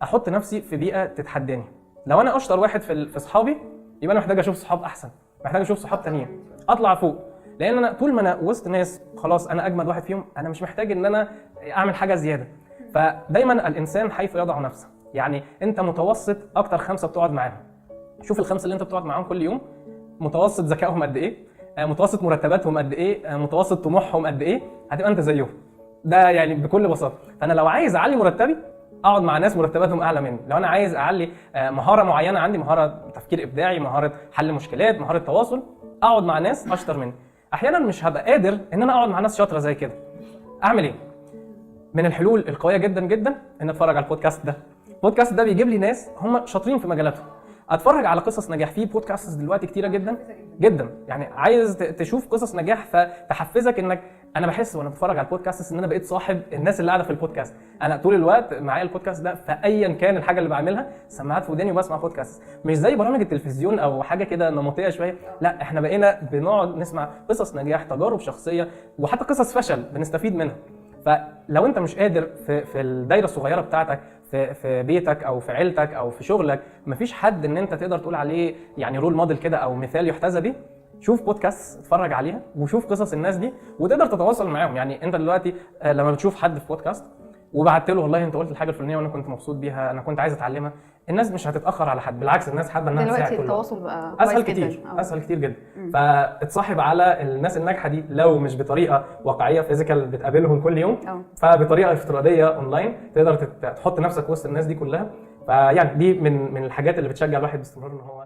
احط نفسي في بيئه تتحداني. لو انا اشطر واحد في اصحابي يبقى انا محتاج اشوف صحاب احسن، محتاج اشوف صحاب تانيين، اطلع فوق. لان انا طول ما انا وسط ناس خلاص انا اجمد واحد فيهم، انا مش محتاج ان انا اعمل حاجه زياده. فدايما الانسان حيث يضع نفسه. يعني انت متوسط اكتر 5 بتقعد معاهم، شوف ال5 اللي انت بتقعد معاهم كل يوم متوسط ذكائهم قد ايه، متوسط مرتباتهم قد ايه، متوسط طموحهم قد ايه، هتبقى انت زيهم. ده يعني بكل بساطه. فانا لو عايز اعلي مرتبي اقعد مع ناس مرتباتهم اعلى مني. لو انا عايز اعلي مهاره معينه عندي، مهاره تفكير ابداعي، مهاره حل مشكلات، مهاره تواصل، اقعد مع ناس اشطر مني. احيانا مش هبقى قادر ان انا اقعد مع ناس شاطره زي كده، اعمل ايه؟ من الحلول القويه جدا جدا ان اتفرج على البودكاست ده. البودكاست ده بيجيب لي ناس هم شاطرين في مجالاتهم، اتفرج على قصص نجاح. في بودكاست دلوقتي كتيره جدا جدا، يعني عايز تشوف قصص نجاح فتحفزك انك. انا بحس وانا بتفرج على البودكاست ان انا بقيت صاحب الناس اللي قاعده في البودكاست. انا طول الوقت معايا البودكاست ده، فايا كان الحاجه اللي بعملها سماعات في وداني وبسمع بودكاست. مش زي برامج التلفزيون او حاجه كده نمطيه شويه، لا احنا بقينا بنقعد نسمع قصص نجاح، تجارب شخصيه، وحتى قصص فشل بنستفيد منها. فلو انت مش قادر في الدايره الصغيره بتاعتك، في بيتك او في عيلتك او في شغلك، مفيش حد ان انت تقدر تقول عليه يعني رول موديل كده او مثال يحتذى به، شوف بودكاست اتفرج عليها وشوف قصص الناس دي وتقدر تتواصل معاهم. يعني انت دلوقتي لما بتشوف حد في بودكاست وبعت له والله انت قلت الحاجه الفلانيه وانا كنت مبسوط بيها، انا كنت عايز اتعلمها، الناس مش هتتاخر على حد، بالعكس الناس حابه انها تساعد. دلوقتي التواصل بقى اسهل كويس كتير جدا. اسهل كتير جدا. فاتصاحب على الناس الناجحه دي، لو مش بطريقه واقعيه فيزيكال بتقابلهم كل يوم، فبطريقه افتراضيه اونلاين تقدر تحط نفسك وسط الناس دي كلها. فيعني دي من الحاجات اللي بتشجع الواحد باستمرار ان هو